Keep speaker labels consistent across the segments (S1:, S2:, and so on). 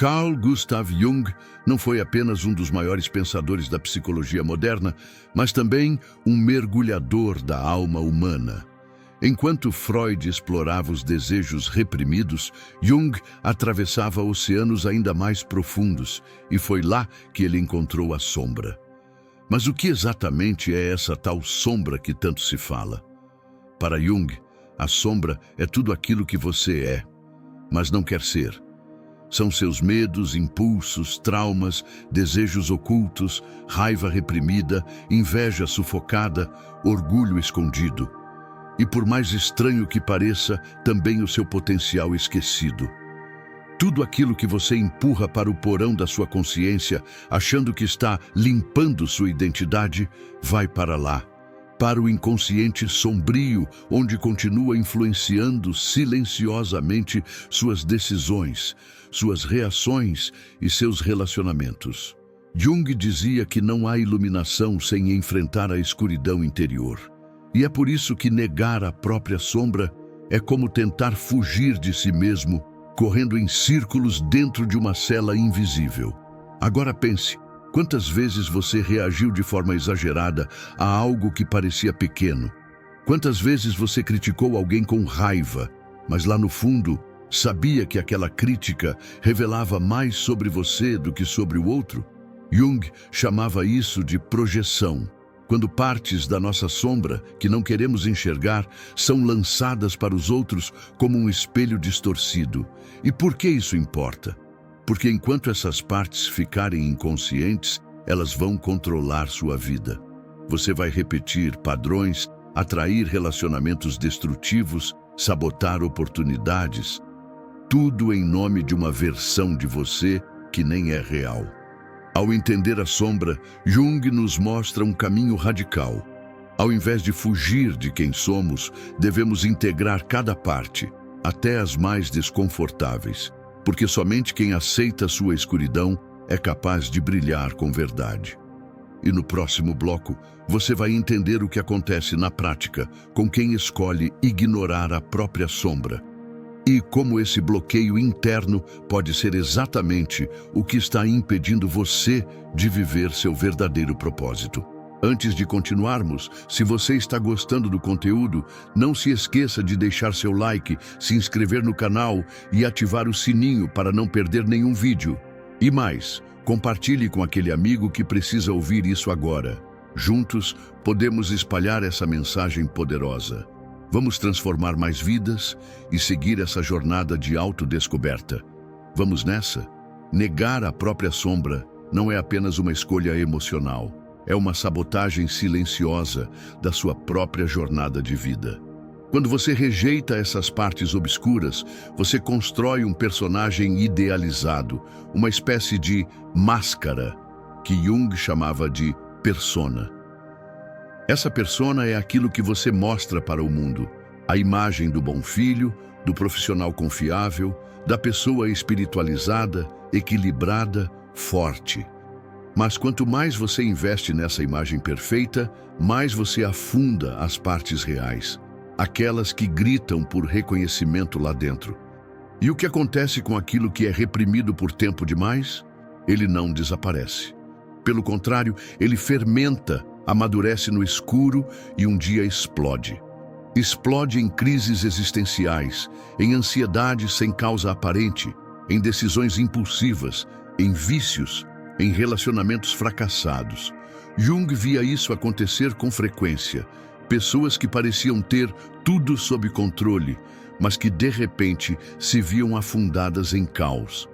S1: Carl Gustav Jung não foi apenas um dos maiores pensadores da psicologia moderna, mas também um mergulhador da alma humana. Enquanto Freud explorava os desejos reprimidos, Jung atravessava oceanos ainda mais profundos, e foi lá que ele encontrou a sombra. Mas o que exatamente é essa tal sombra que tanto se fala? Para Jung, a sombra é tudo aquilo que você é, mas não quer ser. São seus medos, impulsos, traumas, desejos ocultos, raiva reprimida, inveja sufocada, orgulho escondido. E por mais estranho que pareça, também o seu potencial esquecido. Tudo aquilo que você empurra para o porão da sua consciência, achando que está limpando sua identidade, vai para lá, para o inconsciente sombrio, onde continua influenciando silenciosamente suas decisões, suas reações e seus relacionamentos. Jung dizia que não há iluminação sem enfrentar a escuridão interior. E é por isso que negar a própria sombra é como tentar fugir de si mesmo, correndo em círculos dentro de uma cela invisível. Agora pense, quantas vezes você reagiu de forma exagerada a algo que parecia pequeno? Quantas vezes você criticou alguém com raiva, mas lá no fundo sabia que aquela crítica revelava mais sobre você do que sobre o outro? Jung chamava isso de projeção, quando partes da nossa sombra, que não queremos enxergar, são lançadas para os outros como um espelho distorcido. E por que isso importa? Porque enquanto essas partes ficarem inconscientes, elas vão controlar sua vida. Você vai repetir padrões, atrair relacionamentos destrutivos, sabotar oportunidades, tudo em nome de uma versão de você que nem é real. Ao entender a sombra, Jung nos mostra um caminho radical. Ao invés de fugir de quem somos, devemos integrar cada parte, até as mais desconfortáveis, porque somente quem aceita sua escuridão é capaz de brilhar com verdade. E no próximo bloco, você vai entender o que acontece na prática com quem escolhe ignorar a própria sombra, e como esse bloqueio interno pode ser exatamente o que está impedindo você de viver seu verdadeiro propósito. Antes de continuarmos, se você está gostando do conteúdo, não se esqueça de deixar seu like, se inscrever no canal e ativar o sininho para não perder nenhum vídeo. E mais, compartilhe com aquele amigo que precisa ouvir isso agora. Juntos, podemos espalhar essa mensagem poderosa. Vamos transformar mais vidas e seguir essa jornada de autodescoberta. Vamos nessa? Negar a própria sombra não é apenas uma escolha emocional, é uma sabotagem silenciosa da sua própria jornada de vida. Quando você rejeita essas partes obscuras, você constrói um personagem idealizado, uma espécie de máscara, que Jung chamava de persona. Essa persona é aquilo que você mostra para o mundo, a imagem do bom filho, do profissional confiável, da pessoa espiritualizada, equilibrada, forte. Mas quanto mais você investe nessa imagem perfeita, mais você afunda as partes reais, aquelas que gritam por reconhecimento lá dentro. E o que acontece com aquilo que é reprimido por tempo demais? Ele não desaparece. Pelo contrário, ele fermenta, amadurece no escuro e um dia explode. Explode em crises existenciais, em ansiedade sem causa aparente, em decisões impulsivas, em vícios, em relacionamentos fracassados. Jung via isso acontecer com frequência. Pessoas que pareciam ter tudo sob controle, mas que de repente se viam afundadas em caos.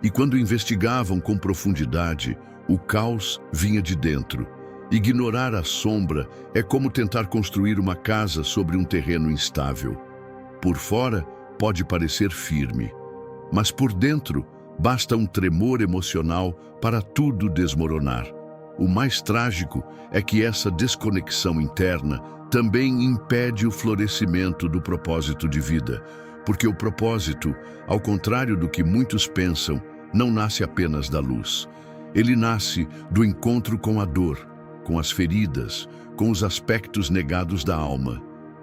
S1: E quando investigavam com profundidade, o caos vinha de dentro. Ignorar a sombra é como tentar construir uma casa sobre um terreno instável. Por fora, pode parecer firme, mas por dentro, basta um tremor emocional para tudo desmoronar. O mais trágico é que essa desconexão interna também impede o florescimento do propósito de vida, porque o propósito, ao contrário do que muitos pensam, não nasce apenas da luz. Ele nasce do encontro com a dor, com as feridas, com os aspectos negados da alma.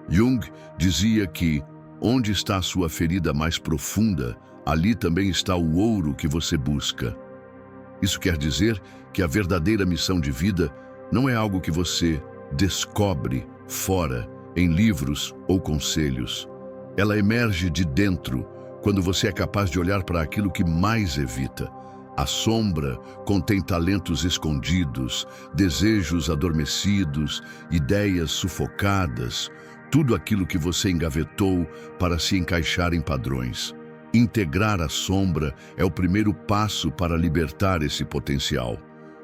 S1: Jung dizia que, onde está a sua ferida mais profunda, ali também está o ouro que você busca. Isso quer dizer que a verdadeira missão de vida não é algo que você descobre fora, em livros ou conselhos. Ela emerge de dentro, quando você é capaz de olhar para aquilo que mais evita. A sombra contém talentos escondidos, desejos adormecidos, ideias sufocadas, tudo aquilo que você engavetou para se encaixar em padrões. Integrar a sombra é o primeiro passo para libertar esse potencial.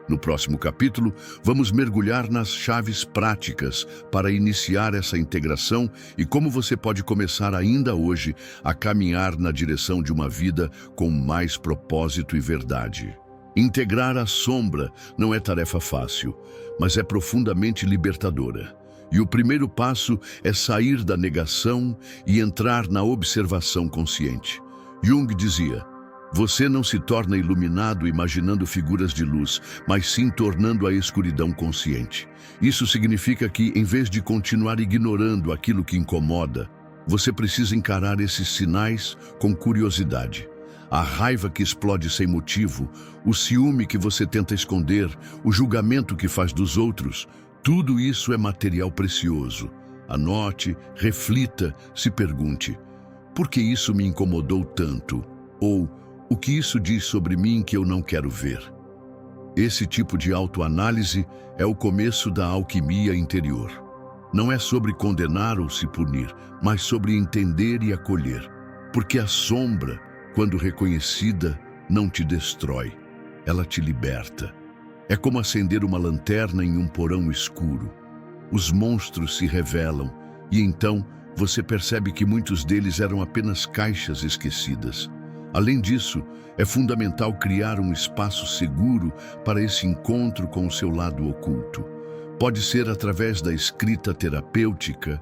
S1: No próximo capítulo, vamos mergulhar nas chaves práticas para iniciar essa integração e como você pode começar ainda hoje a caminhar na direção de uma vida com mais propósito e verdade. Integrar a sombra não é tarefa fácil, mas é profundamente libertadora. E o primeiro passo é sair da negação e entrar na observação consciente. Jung dizia: você não se torna iluminado imaginando figuras de luz, mas sim tornando a escuridão consciente. Isso significa que, em vez de continuar ignorando aquilo que incomoda, você precisa encarar esses sinais com curiosidade. A raiva que explode sem motivo, o ciúme que você tenta esconder, o julgamento que faz dos outros, tudo isso é material precioso. Anote, reflita, se pergunte: por que isso me incomodou tanto? Ou o que isso diz sobre mim que eu não quero ver? Esse tipo de autoanálise é o começo da alquimia interior. Não é sobre condenar ou se punir, mas sobre entender e acolher. Porque a sombra, quando reconhecida, não te destrói, ela te liberta. É como acender uma lanterna em um porão escuro. Os monstros se revelam e então você percebe que muitos deles eram apenas caixas esquecidas. Além disso, é fundamental criar um espaço seguro para esse encontro com o seu lado oculto. Pode ser através da escrita terapêutica,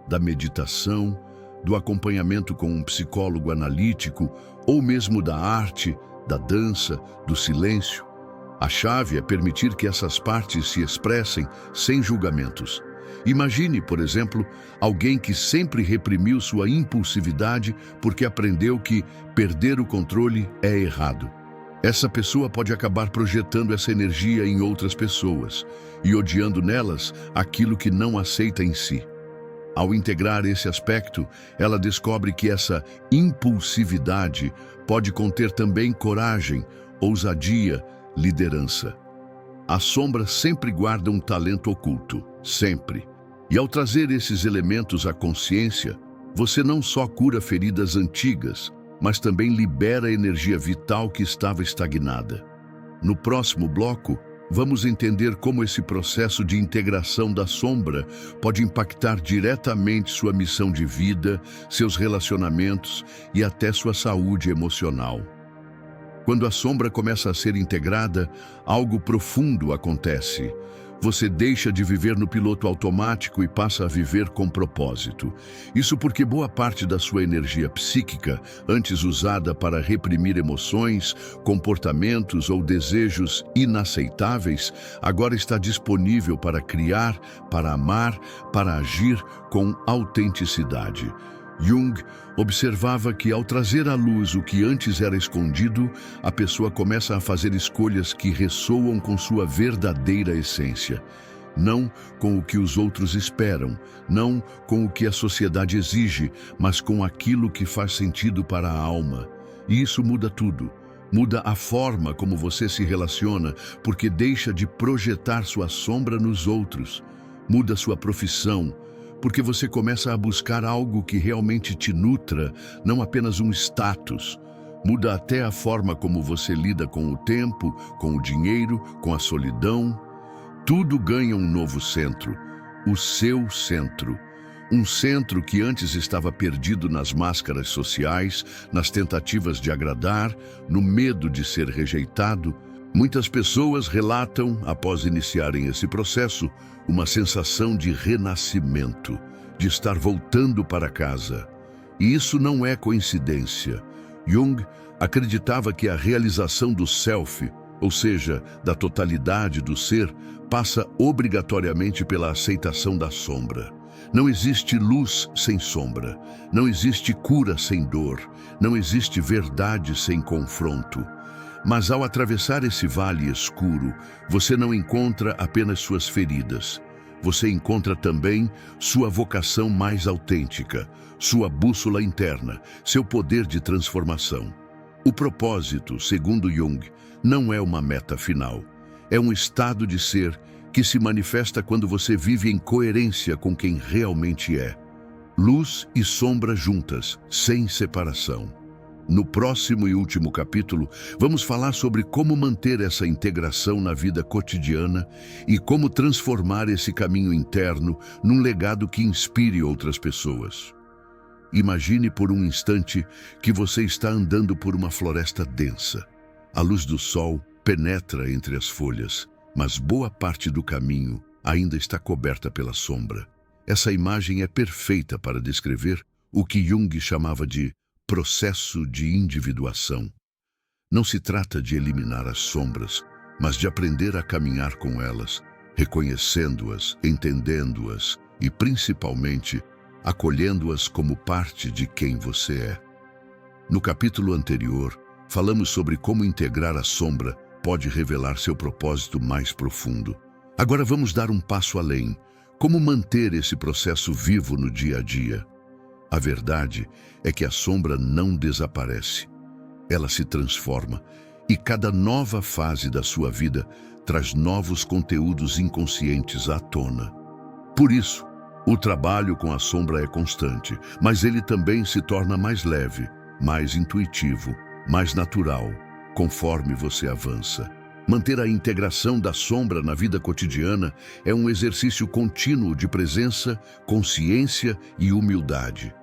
S1: da meditação, do acompanhamento com um psicólogo analítico ou mesmo da arte, da dança, do silêncio. A chave é permitir que essas partes se expressem sem julgamentos. Imagine, por exemplo, alguém que sempre reprimiu sua impulsividade porque aprendeu que perder o controle é errado. Essa pessoa pode acabar projetando essa energia em outras pessoas e odiando nelas aquilo que não aceita em si. Ao integrar esse aspecto, ela descobre que essa impulsividade pode conter também coragem, ousadia, liderança. A sombra sempre guarda um talento oculto, sempre. E ao trazer esses elementos à consciência, você não só cura feridas antigas, mas também libera a energia vital que estava estagnada. No próximo bloco, vamos entender como esse processo de integração da sombra pode impactar diretamente sua missão de vida, seus relacionamentos e até sua saúde emocional. Quando a sombra começa a ser integrada, algo profundo acontece. Você deixa de viver no piloto automático e passa a viver com propósito. Isso porque boa parte da sua energia psíquica, antes usada para reprimir emoções, comportamentos ou desejos inaceitáveis, agora está disponível para criar, para amar, para agir com autenticidade. Jung observava que, ao trazer à luz o que antes era escondido, a pessoa começa a fazer escolhas que ressoam com sua verdadeira essência. Não com o que os outros esperam, não com o que a sociedade exige, mas com aquilo que faz sentido para a alma. E isso muda tudo. Muda a forma como você se relaciona, porque deixa de projetar sua sombra nos outros. Muda sua profissão, porque você começa a buscar algo que realmente te nutra, não apenas um status. Muda até a forma como você lida com o tempo, com o dinheiro, com a solidão. Tudo ganha um novo centro, o seu centro. Um centro que antes estava perdido nas máscaras sociais, nas tentativas de agradar, no medo de ser rejeitado. Muitas pessoas relatam, após iniciarem esse processo, uma sensação de renascimento, de estar voltando para casa. E isso não é coincidência. Jung acreditava que a realização do self, ou seja, da totalidade do ser, passa obrigatoriamente pela aceitação da sombra. Não existe luz sem sombra, não existe cura sem dor, não existe verdade sem confronto. Mas ao atravessar esse vale escuro, você não encontra apenas suas feridas. Você encontra também sua vocação mais autêntica, sua bússola interna, seu poder de transformação. O propósito, segundo Jung, não é uma meta final. É um estado de ser que se manifesta quando você vive em coerência com quem realmente é. Luz e sombra juntas, sem separação. No próximo e último capítulo, vamos falar sobre como manter essa integração na vida cotidiana e como transformar esse caminho interno num legado que inspire outras pessoas. Imagine por um instante que você está andando por uma floresta densa. A luz do sol penetra entre as folhas, mas boa parte do caminho ainda está coberta pela sombra. Essa imagem é perfeita para descrever o que Jung chamava de processo de individuação. Não se trata de eliminar as sombras, mas de aprender a caminhar com elas, reconhecendo-as, entendendo-as e, principalmente, acolhendo-as como parte de quem você é. No capítulo anterior, falamos sobre como integrar a sombra pode revelar seu propósito mais profundo. Agora vamos dar um passo além. Como manter esse processo vivo no dia a dia? A verdade é que a sombra não desaparece. Ela se transforma e cada nova fase da sua vida traz novos conteúdos inconscientes à tona. Por isso, o trabalho com a sombra é constante, mas ele também se torna mais leve, mais intuitivo, mais natural, conforme você avança. Manter a integração da sombra na vida cotidiana é um exercício contínuo de presença, consciência e humildade.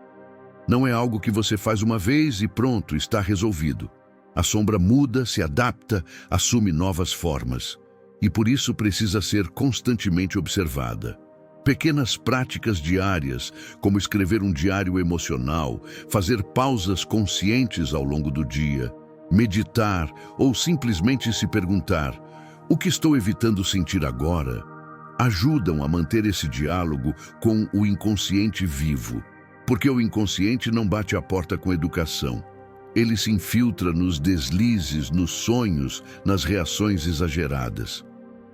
S1: Não é algo que você faz uma vez e pronto, está resolvido. A sombra muda, se adapta, assume novas formas. E por isso precisa ser constantemente observada. Pequenas práticas diárias, como escrever um diário emocional, fazer pausas conscientes ao longo do dia, meditar ou simplesmente se perguntar: o que estou evitando sentir agora? Ajudam a manter esse diálogo com o inconsciente vivo. Porque o inconsciente não bate a porta com educação. Ele se infiltra nos deslizes, nos sonhos, nas reações exageradas.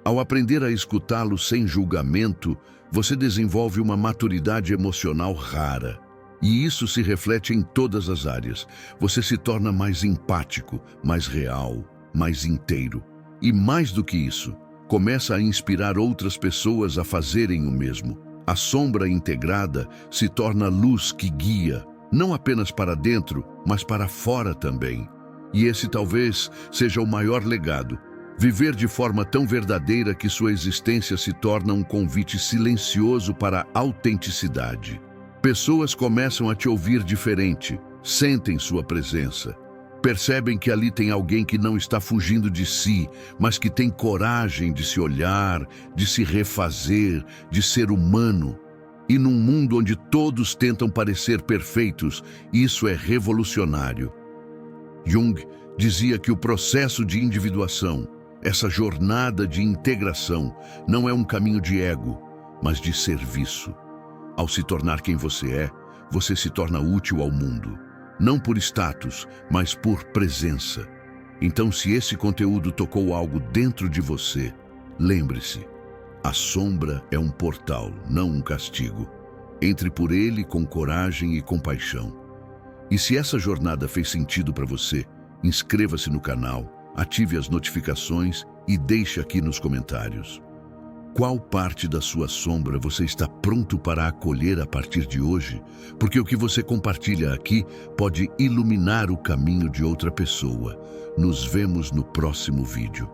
S1: Ao aprender a escutá-lo sem julgamento, você desenvolve uma maturidade emocional rara. E isso se reflete em todas as áreas. Você se torna mais empático, mais real, mais inteiro. E mais do que isso, começa a inspirar outras pessoas a fazerem o mesmo. A sombra integrada se torna luz que guia, não apenas para dentro, mas para fora também. E esse talvez seja o maior legado. Viver de forma tão verdadeira que sua existência se torna um convite silencioso para a autenticidade. Pessoas começam a te ouvir diferente, sentem sua presença. Percebem que ali tem alguém que não está fugindo de si, mas que tem coragem de se olhar, de se refazer, de ser humano. E num mundo onde todos tentam parecer perfeitos, isso é revolucionário. Jung dizia que o processo de individuação, essa jornada de integração, não é um caminho de ego, mas de serviço. Ao se tornar quem você se torna útil ao mundo. Não por status, mas por presença. Então, se esse conteúdo tocou algo dentro de você, lembre-se, a sombra é um portal, não um castigo. Entre por ele com coragem e compaixão. E se essa jornada fez sentido para você, inscreva-se no canal, ative as notificações e deixe aqui nos comentários. Qual parte da sua sombra você está pronto para acolher a partir de hoje? Porque o que você compartilha aqui pode iluminar o caminho de outra pessoa. Nos vemos no próximo vídeo.